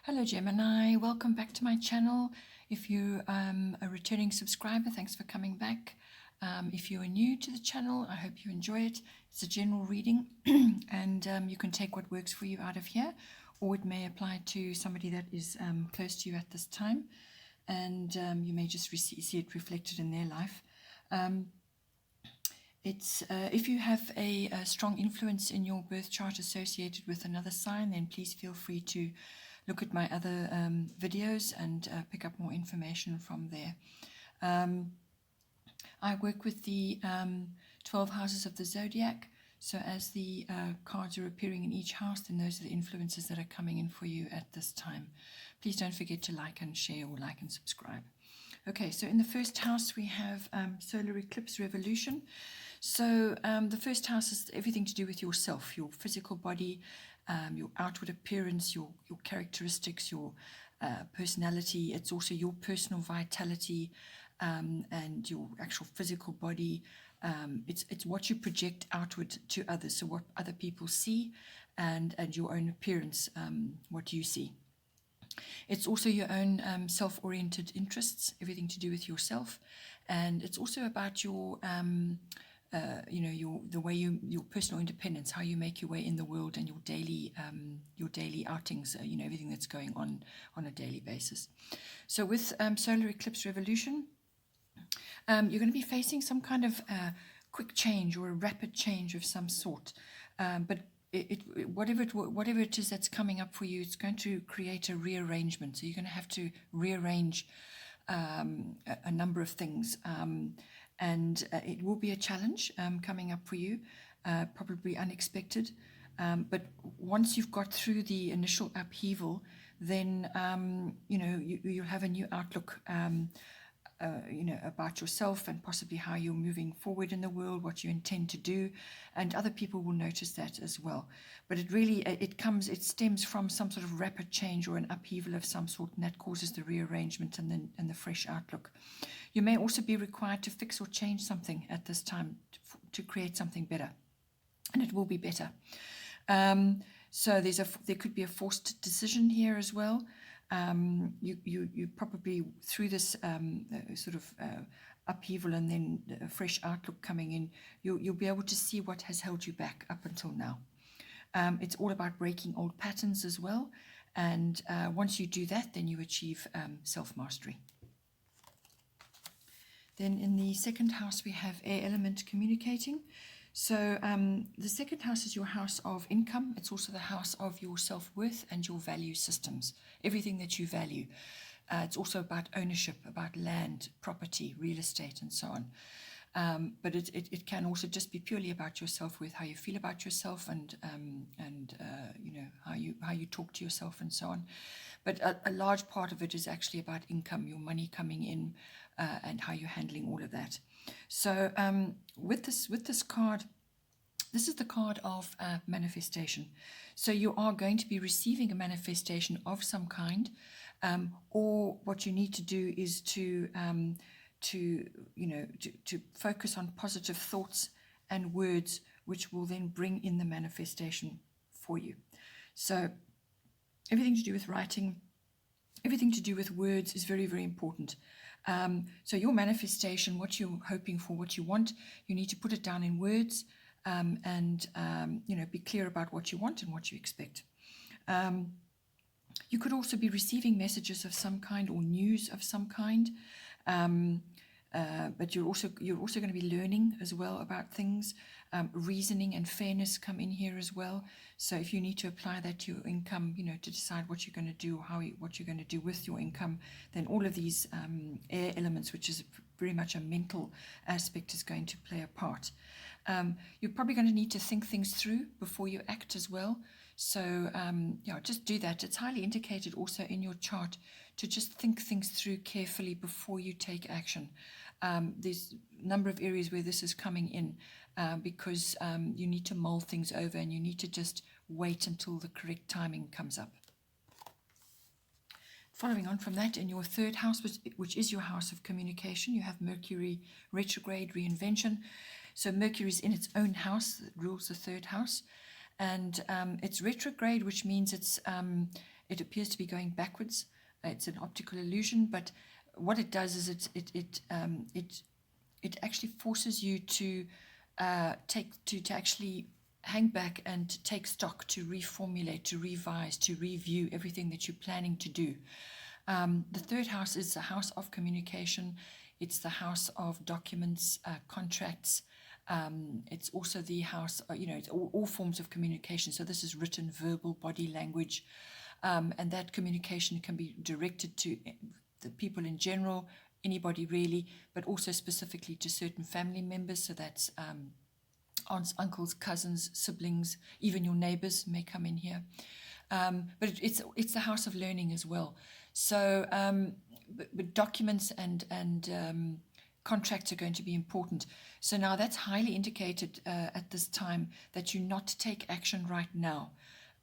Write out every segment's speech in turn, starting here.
Hello Gemini, welcome back to my channel. If you a returning subscriber, thanks for coming back. If you are new to the channel, I hope you enjoy it. It's a general reading and you can take what works for you out of here, or it may apply to somebody that is close to you at this time, and you may just see it reflected in their life. If you have a strong influence in your birth chart associated with another sign, then please feel free to look at my other videos and pick up more information from there. I work with the 12 houses of the zodiac, so as the cards are appearing in each house, then those are the influences that are coming in for you at this time. Please don't forget to like and share, or like and subscribe. Okay, so in the first house we have solar eclipse revolution. So the first house is everything to do with yourself, your physical body, your outward appearance, your characteristics, your personality. It's also your personal vitality and your actual physical body. It's what you project outward to others, so what other people see, and your own appearance, what you see. It's also your own self-oriented interests, everything to do with yourself, and it's also about your your personal independence, how you make your way in the world, and your daily outings, everything that's going on a daily basis. So with solar eclipse revolution, you're going to be facing some kind of quick change or a rapid change of some sort, but whatever it is that's coming up for you, it's going to create a rearrangement. So you're going to have to rearrange a number of things, and it will be a challenge coming up for you, probably unexpected. But once you've got through the initial upheaval, then you'll have a new outlook, about yourself, and possibly how you're moving forward in the world, what you intend to do, and other people will notice that as well. But it stems from some sort of rapid change or an upheaval of some sort, and that causes the rearrangement and the fresh outlook. You may also be required to fix or change something at this time to create something better, and it will be better. So there could be a forced decision here as well. You probably, through this upheaval and then a fresh outlook coming in, you'll be able to see what has held you back up until now. It's all about breaking old patterns as well, and once you do that, then you achieve self-mastery. Then in the second house we have air element communicating. So the second house is your house of income. It's also the house of your self-worth and your value systems, everything that you value. It's also about ownership, about land, property, real estate, and so on. But it can also just be purely about your self-worth, how you feel about yourself, and how you talk to yourself, and so on. But a large part of it is actually about income, your money coming in, and how you're handling all of that. So with this card, this is the card of manifestation. So you are going to be receiving a manifestation of some kind, or what you need to do is to focus on positive thoughts and words, which will then bring in the manifestation for you. So everything to do with writing, everything to do with words is very, very important. So your manifestation, what you're hoping for, what you want, you need to put it down in words, and be clear about what you want and what you expect. You could also be receiving messages of some kind or news of some kind, but you're also going to be learning as well about things. Reasoning and fairness come in here as well. So if you need to apply that to your income, to decide what you're going to do, what you're going to do with your income, then all of these air elements, which is very much a mental aspect, is going to play a part. You're probably going to need to think things through before you act as well. So just do that. It's highly indicated also in your chart to just think things through carefully before you take action. There's a number of areas where this is coming in, because you need to mull things over, and you need to just wait until the correct timing comes up. Following on from that, in your third house, which is your house of communication, you have Mercury retrograde, reinvention. So Mercury is in its own house, that rules the third house, and it's retrograde, which means it appears to be going backwards. It's an optical illusion, but what it does is it actually forces you to actually hang back and take stock, to reformulate, to revise, to review everything that you're planning to do. The third house is the house of communication. It's the house of documents, contracts. It's also the house, it's all forms of communication. So this is written, verbal, body language. And that communication can be directed to the people in general, anybody really, but also specifically to certain family members. So that's aunts, uncles, cousins, siblings, even your neighbors may come in here. But it's the house of learning as well. So but documents and contracts are going to be important. So now that's highly indicated at this time that you not take action right now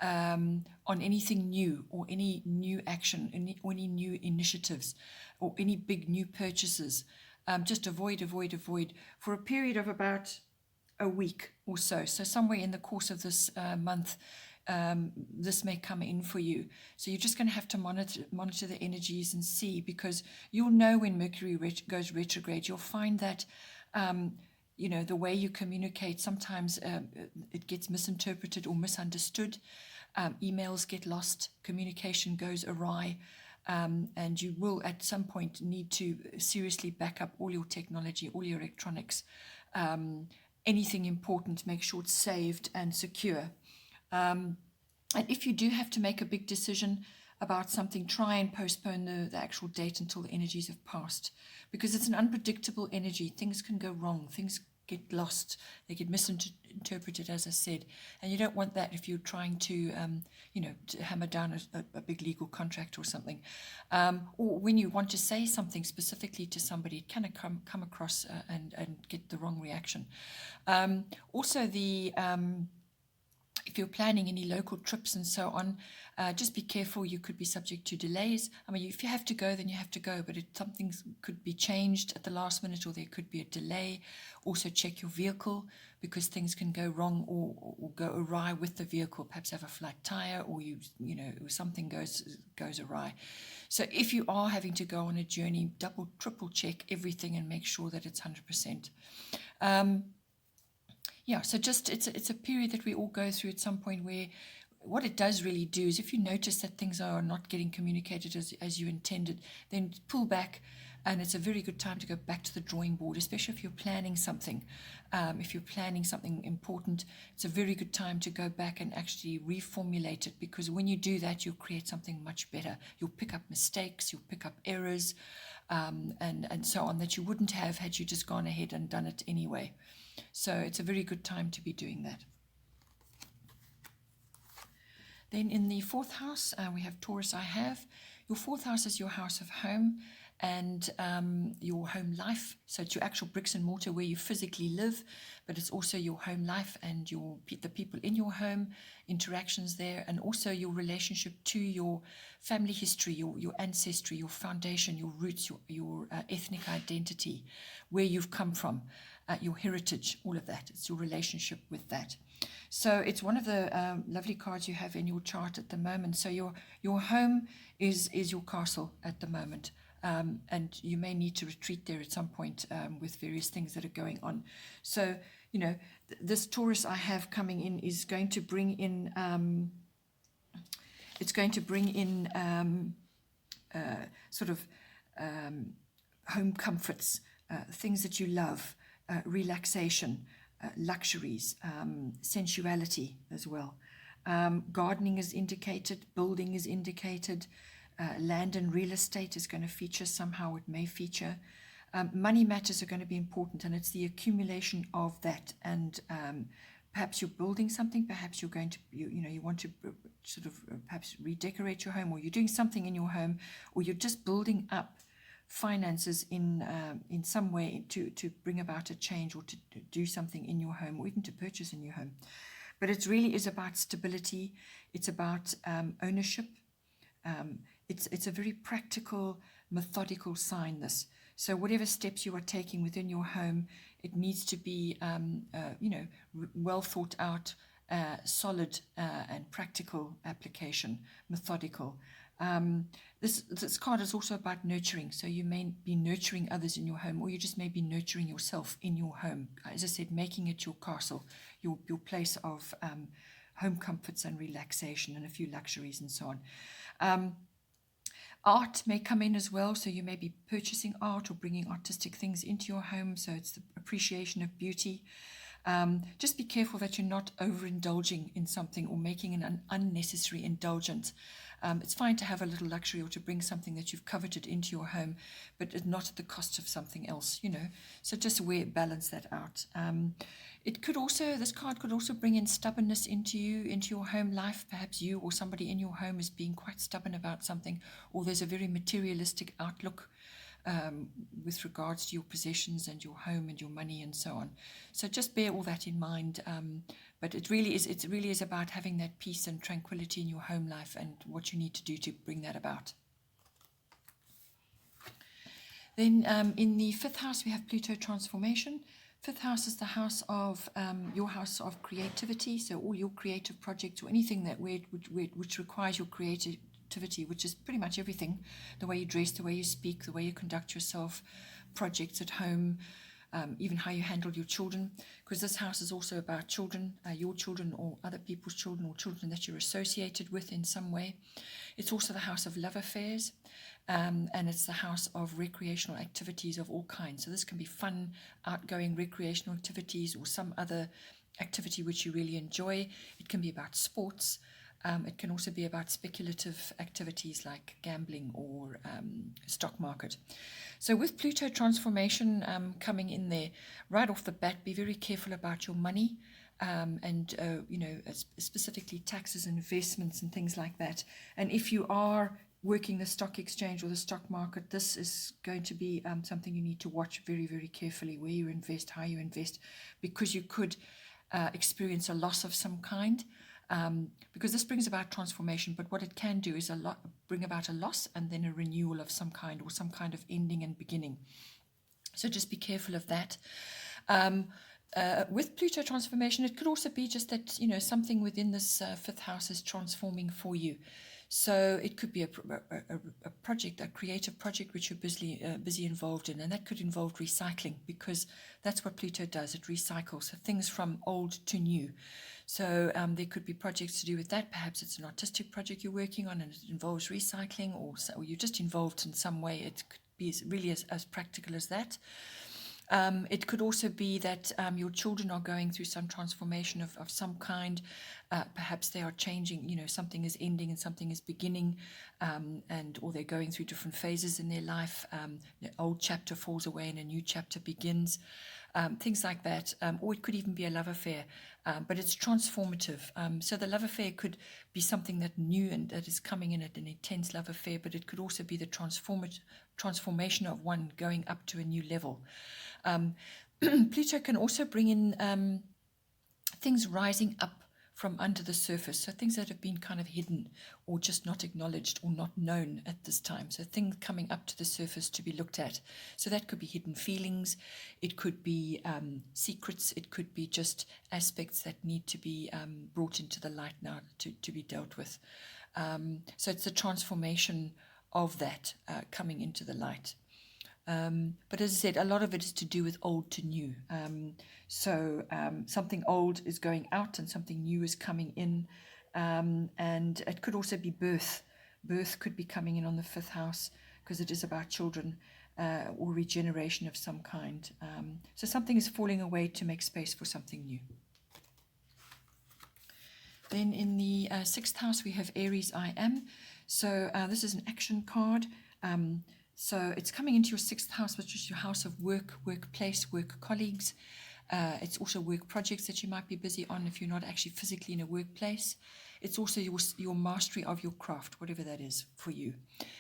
on anything new, or any new action, or any new initiatives, or any big new purchases. Just avoid for a period of about a week or so. So somewhere in the course of this month, this may come in for you. So you're just going to have to monitor the energies and see, because you'll know when Mercury goes retrograde. You'll find that the way you communicate, sometimes it gets misinterpreted or misunderstood. Emails get lost, communication goes awry, and you will at some point need to seriously back up all your technology, all your electronics. Anything important, make sure it's saved and secure. And if you do have to make a big decision about something, try and postpone the actual date until the energies have passed, because it's an unpredictable energy. Things can go wrong, things get lost, they get misinterpreted, as I said, and you don't want that if you're trying to to hammer down a big legal contract or something, or when you want to say something specifically to somebody, it can come across and get the wrong reaction. Also if you're planning any local trips and so on, just be careful. You could be subject to delays. I mean, if you have to go, then you have to go, but something could be changed at the last minute, or there could be a delay. Also check your vehicle, because things can go wrong or go awry with the vehicle. Perhaps have a flat tire, or something goes awry. So if you are having to go on a journey, double, triple check everything and make sure that it's 100%. So just it's a period that we all go through at some point, where what it does really do is, if you notice that things are not getting communicated as you intended, then pull back, and it's a very good time to go back to the drawing board, especially if you're planning something. If you're planning something important, it's a very good time to go back and actually reformulate it, because when you do that, you'll create something much better. You'll pick up mistakes, you'll pick up errors, and so on, that you wouldn't have had you just gone ahead and done it anyway. So it's a very good time to be doing that. Then in the fourth house, we have Taurus. Your fourth house is your house of home and your home life. So it's your actual bricks and mortar, where you physically live, but it's also your home life and the people in your home, interactions there, and also your relationship to your family history, your ancestry, your foundation, your roots, your ethnic identity, where you've come from, your heritage, all of that. It's your relationship with that. So it's one of the lovely cards you have in your chart at the moment. So your home is your castle at the moment. And you may need to retreat there at some point with various things that are going on. So, this Taurus I have coming in is going to bring in, home comforts, things that you love, relaxation, luxuries, sensuality as well. Gardening is indicated, building is indicated. Land and real estate is going to feature somehow. It may feature. Money matters are going to be important, and it's the accumulation of that. And perhaps you're building something. Perhaps you're going to, you want to perhaps redecorate your home, or you're doing something in your home, or you're just building up finances in some way to bring about a change, or to do something in your home, or even to purchase in your home. But it really is about stability. It's about ownership. It's a very practical, methodical sign, this. So whatever steps you are taking within your home, it needs to be, well thought out, solid and practical application, methodical. This card is also about nurturing. So you may be nurturing others in your home, or you just may be nurturing yourself in your home. As I said, making it your castle, your place of home comforts and relaxation and a few luxuries and so on. Art may come in as well, so you may be purchasing art or bringing artistic things into your home, so it's the appreciation of beauty. Just be careful that you're not overindulging in something or making an unnecessary indulgence. It's fine to have a little luxury or to bring something that you've coveted into your home, but not at the cost of something else, you know. So just balance that out. This card could also bring in stubbornness into your home life. Perhaps you or somebody in your home is being quite stubborn about something, or there's a very materialistic outlook with regards to your possessions and your home and your money and so on. So just bear all that in mind. But it really is about having that peace and tranquility in your home life and what you need to do to bring that about. Then in the 5th house, we have Pluto transformation. 5th house is the house of your house of creativity. So all your creative projects or anything that which requires your creativity, which is pretty much everything, the way you dress, the way you speak, the way you conduct yourself, projects at home, even how you handle your children, because this house is also about children, your children or other people's children or children that you're associated with in some way. It's also the house of love affairs, and it's the house of recreational activities of all kinds. So this can be fun, outgoing recreational activities or some other activity which you really enjoy. It can be about sports. It can also be about speculative activities like gambling or stock market. So with Pluto transformation coming in there, right off the bat, be very careful about your money and, specifically taxes and investments and things like that. And if you are working the stock exchange or the stock market, this is going to be something you need to watch very, very carefully, where you invest, how you invest, because you could experience a loss of some kind. Because this brings about transformation, but what it can do is bring about a loss and then a renewal of some kind, or some kind of ending and beginning. So just be careful of that. With Pluto transformation, it could also be just that, something within this 5th house is transforming for you. So it could be a project, a creative project which you're busy involved in, and that could involve recycling, because that's what Pluto does. It recycles, so things from old to new. So there could be projects to do with that. Perhaps it's an artistic project you're working on and it involves recycling, or you're just involved in some way. It could be really as practical as that. It could also be that your children are going through some transformation of some kind. Perhaps they are changing, something is ending and something is beginning, or they're going through different phases in their life. The old chapter falls away and a new chapter begins. Things like that. Or it could even be a love affair, but it's transformative. So the love affair could be something that new and that is coming in at an intense love affair, but it could also be the transformation of one going up to a new level. Pluto can also bring in things rising up from under the surface, so things that have been kind of hidden or just not acknowledged or not known at this time. So things coming up to the surface to be looked at. So that could be hidden feelings, it could be secrets, it could be just aspects that need to be brought into the light now to be dealt with. So it's the transformation of that coming into the light. But as I said, a lot of it is to do with old to new. So something old is going out and something new is coming in. And it could also be birth. Birth could be coming in on the 5th house because it is about children or regeneration of some kind. So something is falling away to make space for something new. Then in the 6th house, we have Aries I Am. So this is an action card. So it's coming into your 6th house, which is your house of work, workplace, work colleagues. It's also work projects that you might be busy on if you're not actually physically in a workplace. It's also your mastery of your craft, whatever that is for you.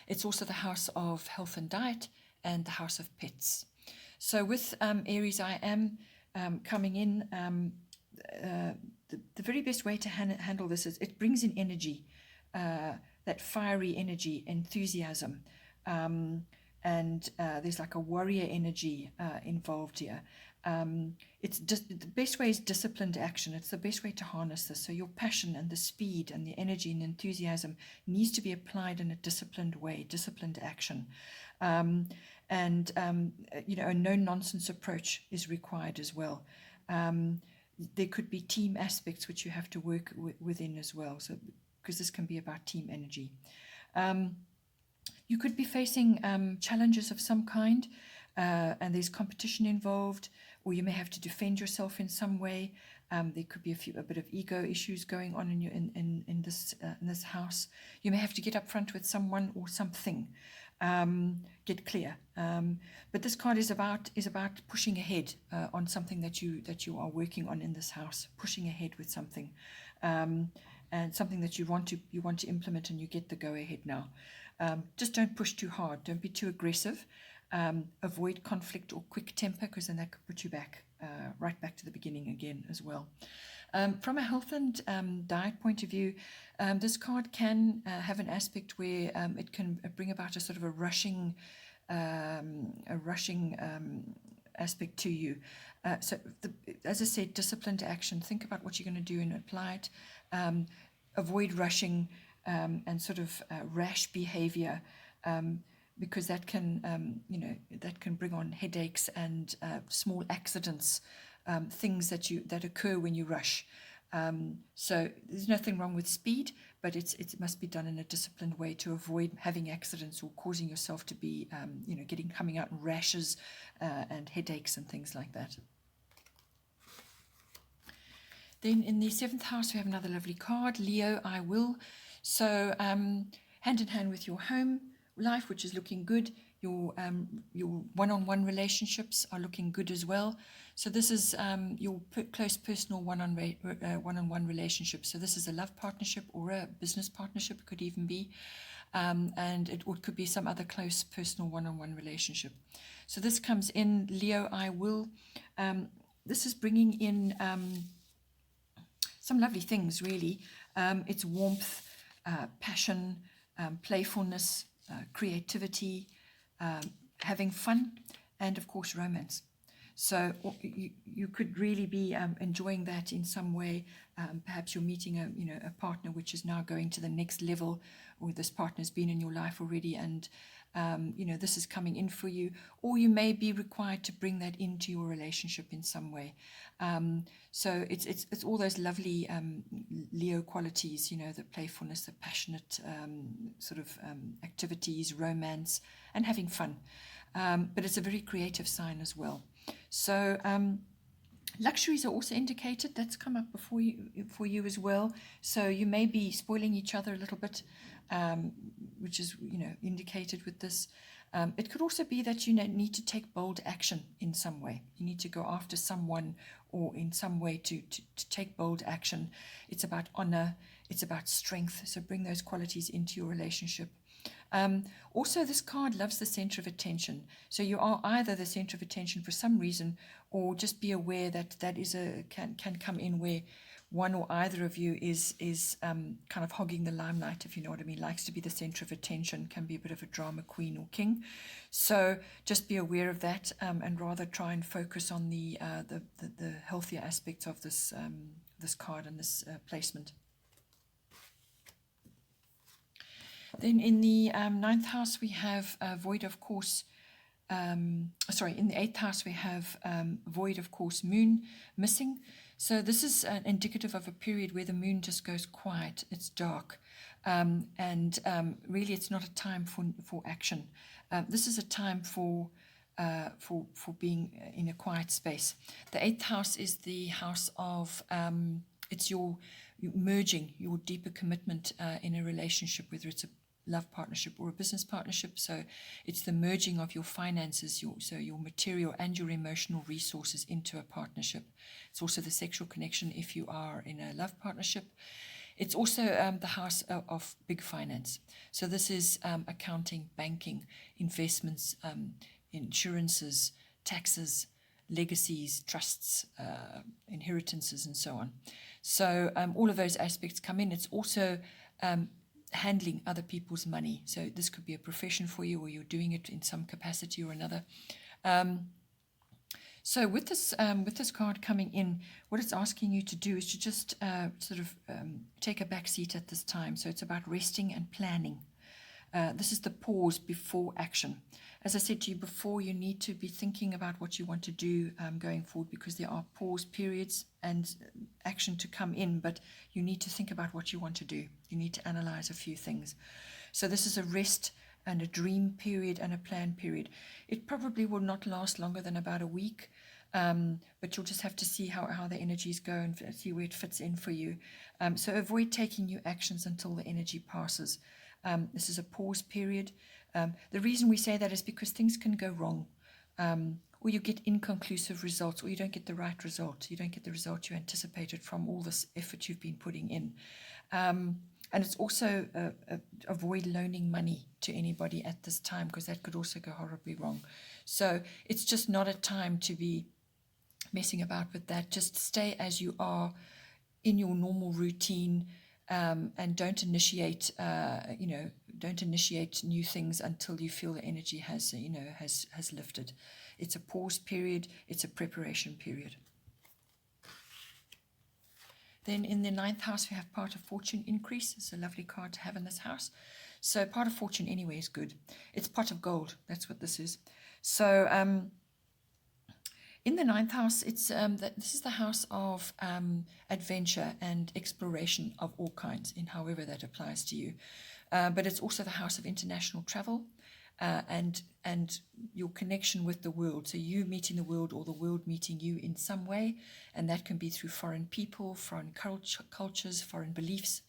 It's also the house of health and diet and the house of pets. So with Aries I Am coming in, the very best way to handle this is it brings in energy, that fiery energy, enthusiasm. And there's like a warrior energy involved here. It's just the best way is disciplined action. It's the best way to harness this. So your passion and the speed and the energy and enthusiasm needs to be applied in a disciplined way, disciplined action. A no-nonsense approach is required as well. There could be team aspects which you have to work within as well, so because this can be about team energy. You could be facing challenges of some kind, and there's competition involved, or you may have to defend yourself in some way. There could be a bit of ego issues going on in this house. You may have to get up front with someone or something. Get clear. But this card is about pushing ahead on something that you are working on in this house, pushing ahead with something, and something that you want to implement, and you get the go ahead now. Just don't push too hard. Don't be too aggressive. Avoid conflict or quick temper, because then that could put you back right back to the beginning again as well. From a health and diet point of view, this card can have an aspect where it can bring about a sort of a rushing aspect to you. As I said, disciplined action. Think about what you're going to do and apply it. Avoid rushing and sort of rash behavior, because that can bring on headaches and small accidents. Things that occur when you rush. So there's nothing wrong with speed, but it must be done in a disciplined way to avoid having accidents or causing yourself to be, coming out in rashes and headaches and things like that. Then in the 7th house, we have another lovely card, Leo, I will. So hand in hand with your home life, which is looking good. Your one-on-one relationships are looking good as well. So this is your close personal one-on-one relationship. So this is a love partnership or a business partnership, it could even be. And it could be some other close personal one-on-one relationship. So this comes in, Leo, I will. This is bringing in some lovely things, really. It's warmth, passion, playfulness, creativity, having fun, and of course romance. So you could really be enjoying that in some way. Perhaps you're meeting a partner which is now going to the next level, or this partner's been in your life already, and this is coming in for you, or you may be required to bring that into your relationship in some way. So it's all those lovely Leo qualities, the playfulness, the passionate activities, romance, and having fun. But it's a very creative sign as well. So luxuries are also indicated. That's come up for you as well. So you may be spoiling each other a little bit, which is indicated with this. It could also be that you need to take bold action in some way. You need to go after someone, or in some way to take bold action. It's about honor. It's about strength. So bring those qualities into your relationship. Also, this card loves the center of attention. So you are either the center of attention for some reason, or just be aware that can come in where one or either of you is kind of hogging the limelight, if you know what I mean, likes to be the center of attention, can be a bit of a drama queen or king. So just be aware of that, and rather try and focus on the healthier aspects of this card and this placement. Then in the 9th house, we have void, of course. In the 8th house, we have void, of course, moon missing. So this is indicative of a period where the moon just goes quiet. It's dark. And really, it's not a time for action. This is a time for being in a quiet space. The 8th house is the house of, it's your merging, your deeper commitment in a relationship, whether it's a love partnership or a business partnership. So it's the merging of your finances, your material and your emotional resources into a partnership. It's also the sexual connection if you are in a love partnership. It's also the house of big finance. So this is accounting, banking, investments, insurances, taxes, legacies, trusts, inheritances, and so on. So all of those aspects come in. It's also handling other people's money. So this could be a profession for you, or you're doing it in some capacity or another. So with this card coming in, what it's asking you to do is to just sort of take a back seat at this time. So it's about resting and planning. This is the pause before action. As I said to you before, you need to be thinking about what you want to do going forward, because there are pause periods and action to come in, but you need to think about what you want to do. You need to analyze a few things. So this is a rest and a dream period and a plan period. It probably will not last longer than about a week, but you'll just have to see how the energies go and see where it fits in for you. So avoid taking new actions until the energy passes. This is a pause period. The reason we say that is because things can go wrong, or you get inconclusive results, or you don't get the right result. You don't get the result you anticipated from all this effort you've been putting in. And it's also avoid loaning money to anybody at this time, because that could also go horribly wrong. So it's just not a time to be messing about with that. Just stay as you are in your normal routine, and don't initiate new things until you feel the energy has lifted. It's a pause period. It's a preparation period. Then in the 9th house, we have part of fortune increase. It's a lovely card to have in this house. So part of fortune anyway is good. It's pot of gold. That's what this is. So in the 9th house, this is the house of adventure and exploration of all kinds, in however that applies to you. But it's also the house of international travel and your connection with the world. So you meeting the world, or the world meeting you in some way, and that can be through foreign people, foreign cultures, foreign beliefs,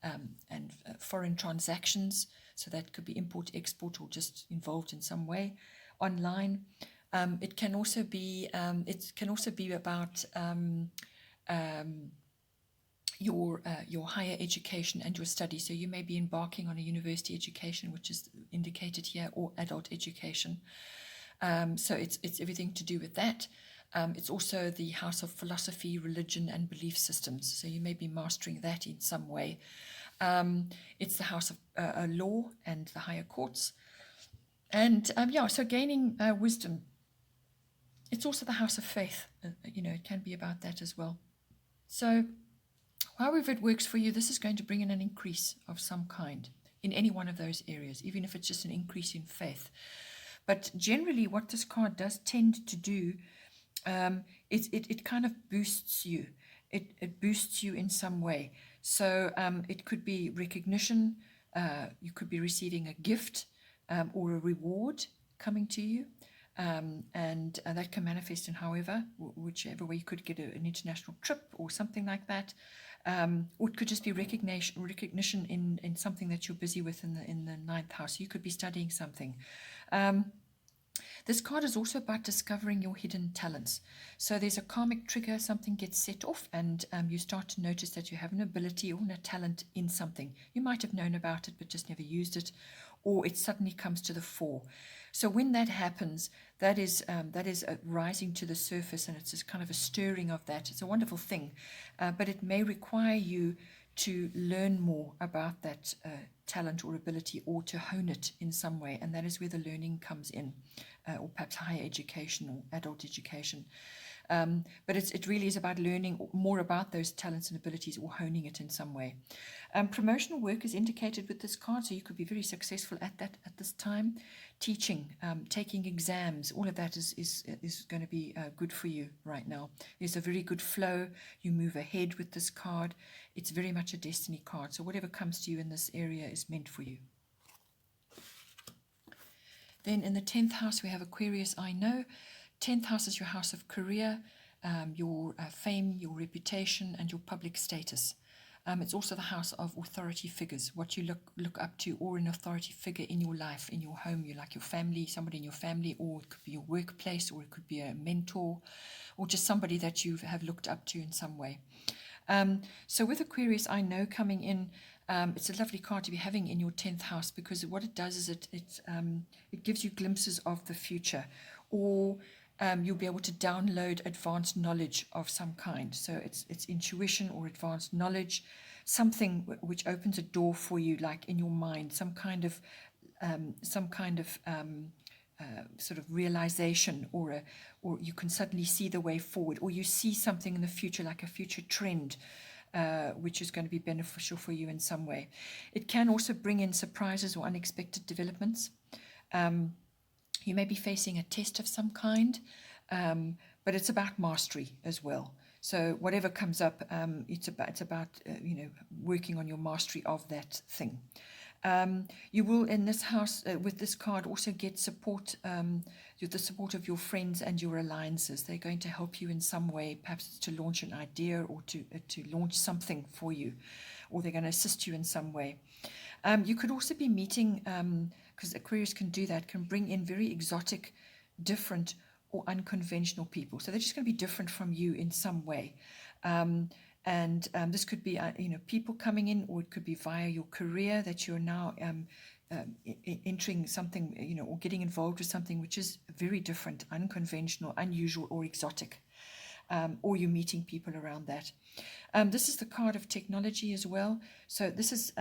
and foreign transactions. So that could be import, export, or just involved in some way online. It can also be about your higher education and your study. So you may be embarking on a university education, which is indicated here, or adult education. So it's everything to do with that. It's also the house of philosophy, religion, and belief systems. So you may be mastering that in some way. It's the house of law and the higher courts. And so gaining wisdom. It's also the house of faith. It can be about that as well. So however it works for you, this is going to bring in an increase of some kind in any one of those areas, even if it's just an increase in faith. But generally what this card does tend to do, it kind of boosts you. It boosts you in some way. So it could be recognition. You could be receiving a gift or a reward coming to you. And that can manifest in whichever way. You could get an international trip or something like that. Or it could just be recognition in something that you're busy with in the 9th house. You could be studying something. This card is also about discovering your hidden talents. So there's a karmic trigger, something gets set off, and you start to notice that you have an ability or a talent in something. You might have known about it but just never used it, or it suddenly comes to the fore. So when that happens, that is rising to the surface, and it's just kind of a stirring of that. It's a wonderful thing, but it may require you to learn more about that talent or ability, or to hone it in some way, and that is where the learning comes in, or perhaps higher education or adult education. But it really is about learning more about those talents and abilities, or honing it in some way. Promotional work is indicated with this card, so you could be very successful at that at this time. Teaching, taking exams, all of that is going to be good for you right now. There's a very good flow. You move ahead with this card. It's very much a destiny card, so whatever comes to you in this area is meant for you. Then in the 10th house, we have Aquarius, I know. 10th house is your house of career, your fame, your reputation, and your public status. It's also the house of authority figures, what you look up to, or an authority figure in your life, in your home. You like your family, somebody in your family, or it could be your workplace, or it could be a mentor, or just somebody that you have looked up to in some way. So with Aquarius, I know coming in, it's a lovely card to be having in your 10th house, because what it does is it gives you glimpses of the future, or you'll be able to download advanced knowledge of some kind. So it's intuition or advanced knowledge, something which opens a door for you, like in your mind, some kind of sort of realization, or you can suddenly see the way forward, or you see something in the future, like a future trend, which is going to be beneficial for you in some way. It can also bring in surprises or unexpected developments. You may be facing a test of some kind, but it's about mastery as well. So whatever comes up, it's about working on your mastery of that thing. You will, in this house, with this card, also get support, the support of your friends and your alliances. They're going to help you in some way, perhaps to launch an idea or to launch something for you, or they're going to assist you in some way. You could also be meeting, because Aquarius can do that, can bring in very exotic, different, or unconventional people. So they're just going to be different from you in some way. This could be, people coming in, or it could be via your career that you're now entering something, or getting involved with something which is very different, unconventional, unusual, or exotic. Or you're meeting people around that. This is the card of technology as well. So this is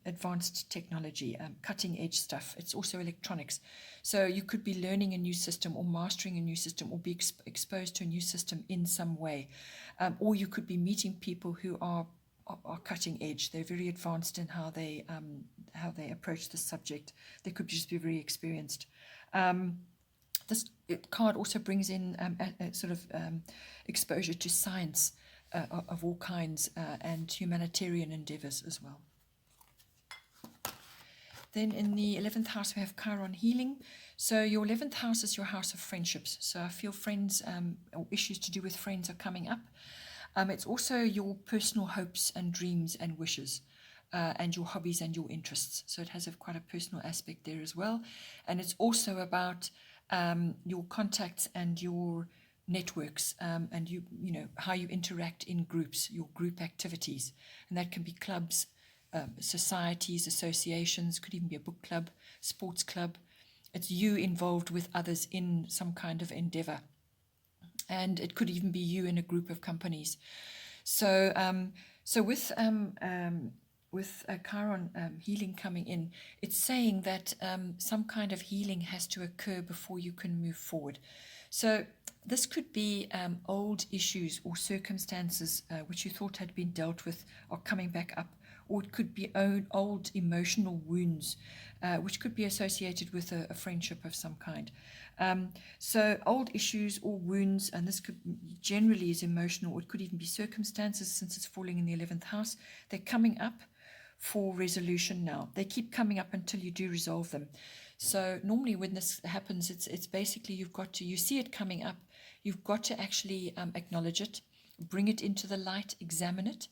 advanced technology, cutting edge stuff. It's also electronics. So you could be learning a new system, or mastering a new system, or be exposed to a new system in some way. Or you could be meeting people who are cutting edge. They're very advanced in how they approach the subject. They could just be very experienced. This card also brings in a sort of exposure to science of all kinds, and humanitarian endeavors as well. Then in the 11th house, we have Chiron healing. So your 11th house is your house of friendships. So I feel friends, or issues to do with friends, are coming up. It's also your personal hopes and dreams and wishes, and your hobbies and your interests. So it has quite a personal aspect there as well. And it's also about your contacts and your networks, and how you interact in groups, your group activities. And that can be clubs, societies, associations, could even be a book club, sports club. It's you involved with others in some kind of endeavor. And it could even be you in a group of companies. So with Chiron healing coming in, it's saying that some kind of healing has to occur before you can move forward. So this could be old issues or circumstances which you thought had been dealt with are coming back up, or it could be old emotional wounds which could be associated with a friendship of some kind. So old issues or wounds, and this could generally is emotional, or it could even be circumstances, since it's falling in the 11th house. They're coming up for resolution now. They keep coming up until you do resolve them. So normally when this happens, it's basically you see it coming up, you've got to actually acknowledge it, bring it into the light, examine it,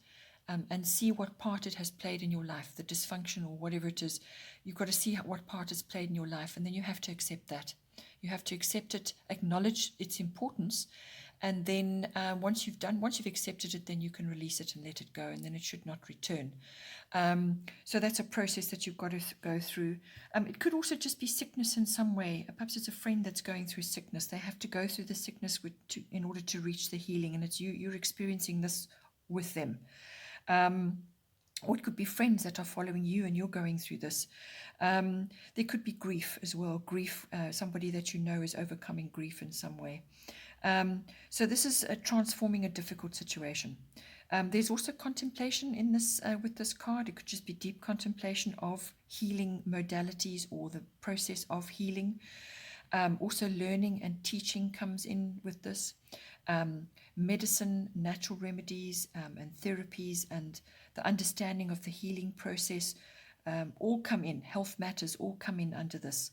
and see what part it has played in your life, the dysfunction or whatever it is. You've got to see what part it's played in your life, and then you have to accept that. You have to accept it, acknowledge its importance, and then once you've accepted it, then you can release it and let it go, and then it should not return. So that's a process that you've got to go through. It could also just be sickness in some way. Perhaps it's a friend that's going through sickness. They have to go through the sickness in order to reach the healing, and it's you're experiencing this with them. Or it could be friends that are following you and you're going through this. There could be grief as well. Grief, somebody that you know is overcoming grief in some way. So this is transforming a difficult situation. There's also contemplation in this with this card. It could just be deep contemplation of healing modalities or the process of healing. Also learning and teaching comes in with this. Medicine, natural remedies, and therapies, and the understanding of the healing process all come in. Health matters all come in under this.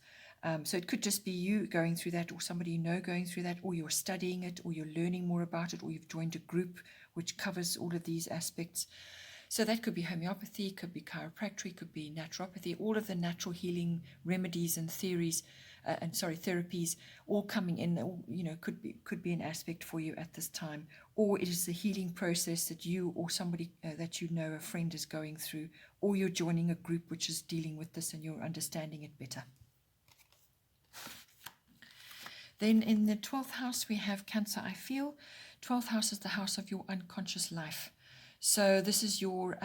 So it could just be you going through that, or somebody you know going through that, or you're studying it, or you're learning more about it, or you've joined a group which covers all of these aspects. So that could be homeopathy, could be chiropractic, could be naturopathy, all of the natural healing remedies and theories, therapies, all coming in. Could be an aspect for you at this time, or it is the healing process that you or somebody that you know, a friend, is going through, or you're joining a group which is dealing with this and you're understanding it better. Then in the 12th house we have Cancer. I feel 12th house is the house of your unconscious life. So this is your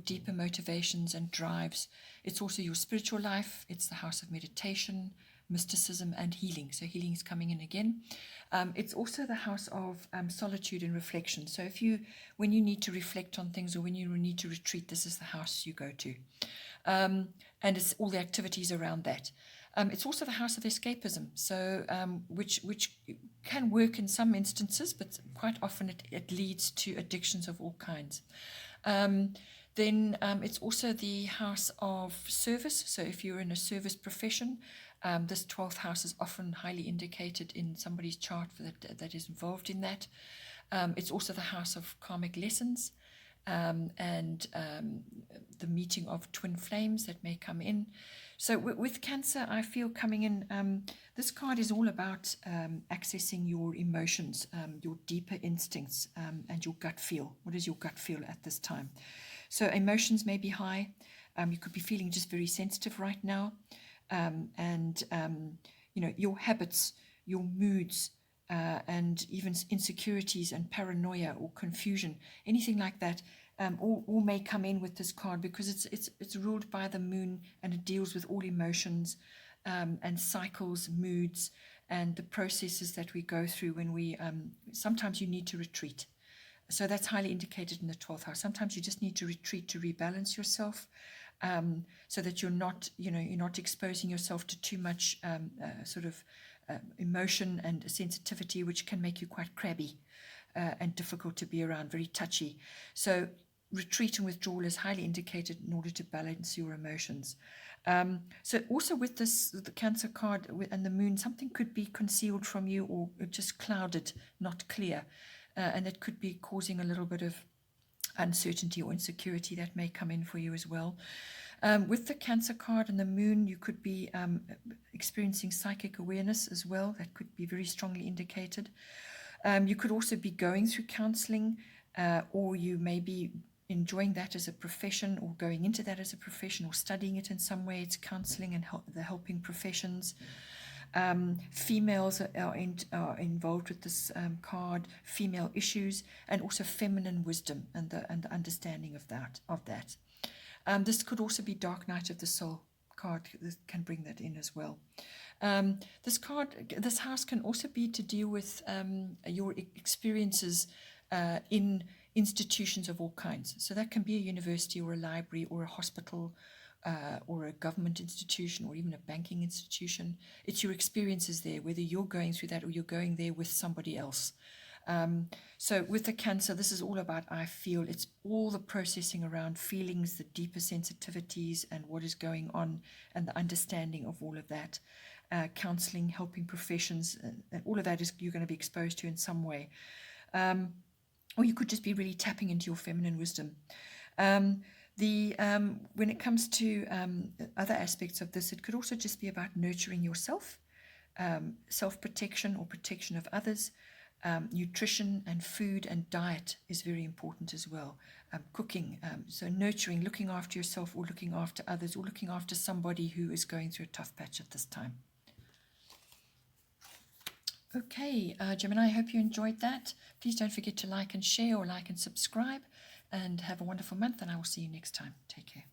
deeper motivations and drives. It's also your spiritual life. It's the house of meditation, mysticism and healing. So healing is coming in again. It's also the house of solitude and reflection. So when you need to reflect on things or when you need to retreat, this is the house you go to. And it's all the activities around that. It's also the house of escapism, so which can work in some instances, but quite often it leads to addictions of all kinds. Then it's also the house of service. So if you're in a service profession, this 12th house is often highly indicated in somebody's chart that is involved in that. It's also the house of karmic lessons and the meeting of twin flames that may come in. So with Cancer, I feel coming in, this card is all about accessing your emotions, your deeper instincts, and your gut feel. What is your gut feel at this time? So emotions may be high. You could be feeling just very sensitive right now. Your habits, your moods, and even insecurities and paranoia or confusion, anything like that, all may come in with this card because it's ruled by the moon and it deals with all emotions and cycles, moods, and the processes that we go through when we sometimes you need to retreat. So that's highly indicated in the 12th house. Sometimes you just need to retreat to rebalance yourself, so that you're not exposing yourself to too much emotion and sensitivity, which can make you quite crabby and difficult to be around, very touchy. So retreat and withdrawal is highly indicated in order to balance your emotions. So also with the Cancer card and the moon, something could be concealed from you or just clouded, not clear. And it could be causing a little bit of uncertainty or insecurity that may come in for you as well. With the Cancer card and the moon, you could be experiencing psychic awareness as well. That could be very strongly indicated. You could also be going through counseling, or you may be enjoying that as a profession or going into that as a profession or studying it in some way. It's counseling and the helping professions. Females are involved with this card, female issues, and also feminine wisdom and the understanding of that. This could also be Dark Night of the Soul card. This can bring that in as well. This house can also be to deal with your experiences in institutions of all kinds. So that can be a university or a library or a hospital, or a government institution or even a banking institution. It's your experiences there, whether you're going through that or you're going there with somebody else. So with the Cancer, this is all about I feel. It's all the processing around feelings, the deeper sensitivities and what is going on and the understanding of all of that. Counseling, helping professions, and all of that is you're going to be exposed to in some way. Or you could just be really tapping into your feminine wisdom. When it comes to other aspects of this, it could also just be about nurturing yourself, self-protection or protection of others. Nutrition and food and diet is very important as well. Cooking, so nurturing, looking after yourself or looking after others or looking after somebody who is going through a tough patch at this time. Okay, Gemini, I hope you enjoyed that. Please don't forget to like and share or like and subscribe. And have a wonderful month, and I will see you next time. Take care.